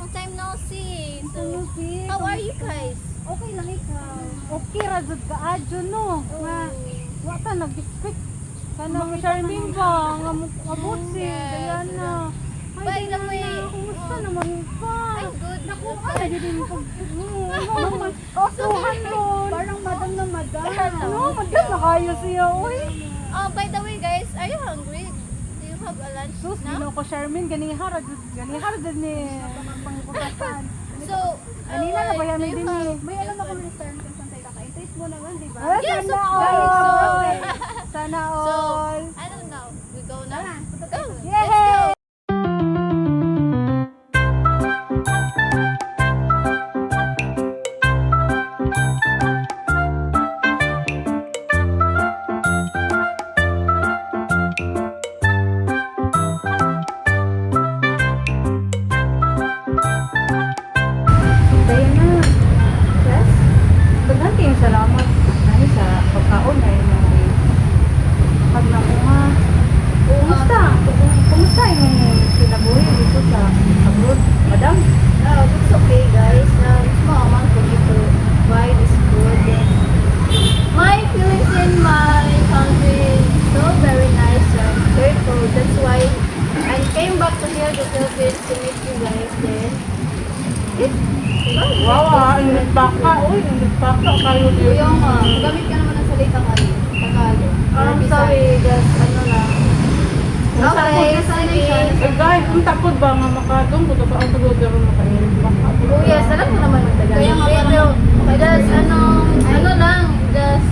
long time no see. Ano si? How are you guys? Okay lang ikaw. Okay ra jud ka adyo no. Nga wa ka nagdikit. Kana mo Charmaine ba nga mabutsi dayan na. By the way, kumusta naman ka? I'm good. Naku, ay din ko. Kasuhan ron. Parang madam na madam. Ano, madam na kayo siya oy. Oh, by the way guys, are you hungry? Do you have a lunch Sus, now? dino ko Charmaine ganing harad din ni pangpangkutasan. So, Kanina na ba yan do you din have- eh. May alam ako ng restaurant kung saan tayo kakain. Taste mo naman, di ba? Yes, sana of course. all. Sana So, all. I don't know. We go now? Go. Yay! Diana, yes? Daghang kayong salamat dahil sa pagkaon na yun ng pag nakuha. Kumusta? Kumusta yung kinabuhi dito sa abroad? Madam? It's okay guys. Mama for me to buy this food. And my feelings in my country is so very nice and grateful. That's why I came back to here to Philippines to meet you guys. Then Wow, ang baka. Uy, ang baka kayo dito. Yung, gamit ka naman ng salita ka rin. Tagalog. I'm sorry, just ano lang. Okay, sige. Eh guys, kung tapod ba nga makadong kung ba ang tulog makainit baka. Oh yes, alam mo naman yung Tagalog. Kaya nga Pero, just ano lang, just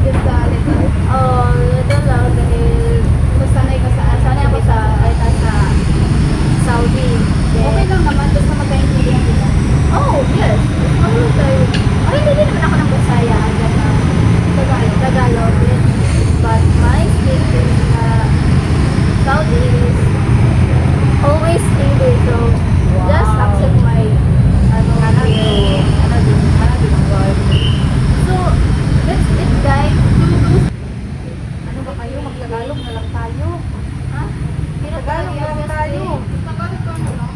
Just a little. oh, ito lang, dahil Sanay ka sa sanay ako sa Saudi. Okay lang naman. Basta magkaintindihan kita. Oh, yes. Ano tayo? Ay, hindi naman ako ng Bisaya. Tagalog. But my speaking Saudi is always English. So, just accept my So, that's it guys. Ano ba kayo? Magtagalog na lang tayo. Ha? Hirap Tagalog na lang tayo. Tagalog ka mo lang.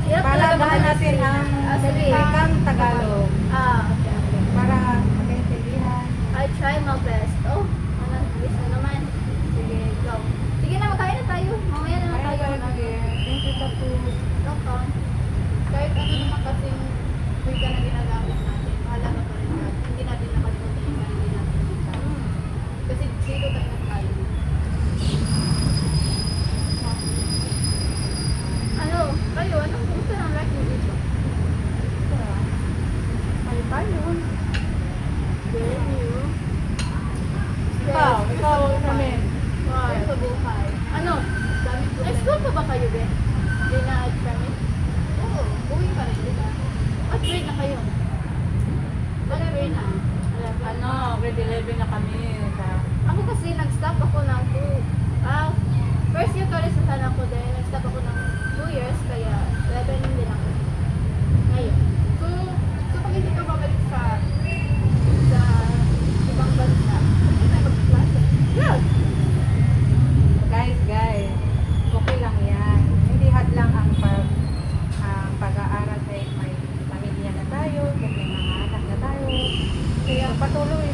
Hirap talaga Palagahan natin ang sige. salitang Tagalog Okay. para magkaintindihan. I try my best. Oh, ano, English na naman. Sige, go. Sige na, magkain na tayo. Mamaya na lang tayo. Thank you, Tapu. Okay. Kahit ano naman kasing wika na ginagamit natin. Mahalaga pa rin natin. Hindi natin nakalimutan yung sarili natin. Kasi dito tayo nagkain. Ano, kayo, anong kumusta ng life mo dito? Ano tayo? Very new. Ikaw namin. Wow. Sa buhay. Ano, Dami ko. nag-school pa ba kayo, Ben? Hindi na at-permit? Oo. Uwi pa rin, di ba? At grade na kayo? At grade na? 11. Ano, grade 11 na kami. Ako kasi nag-stop ako ng first year college na sana ako din. Nag-stop ako ng 2 years, kaya 11 din ako. Ngayon. So pag hindi ka babalik sa ibang bansa, hindi tayo magkaklase. Yes! Guys, okay lang yan. Hindi hadlang ang pag-aaral kahit may pamilya na tayo, kahit may mga anak na tayo. Kaya patuloy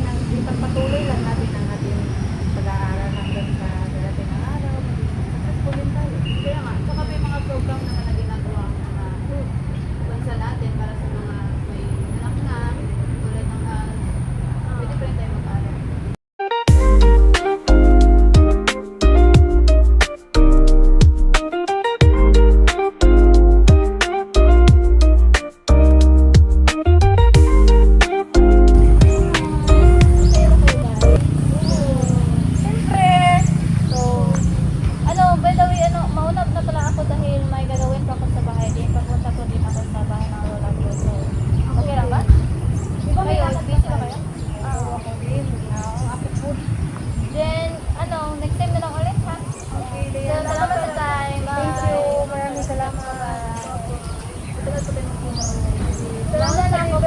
lang natin ang ating pag-aaral hanggang sa darating ng araw. Successful din tayo. Kaya nga, saka may mga program naman na ginagawa ang mga bansa natin para sa mga may anak na, tulad ng pwede pa rin tayo mag-aral. Siyempre! So, by the way, maunap na pala ako dahil may gagawin pa ako sa bahay din. Papunta ko din ako sa bahay ng lola ko. So, okay lang ba? Kayo, busy na kayo? Ako din. Ako po. Then, next time na lang ulit ha? Okay, So, salamat sa time. Bye. Thank you. Maraming salamat. Salamat na ako,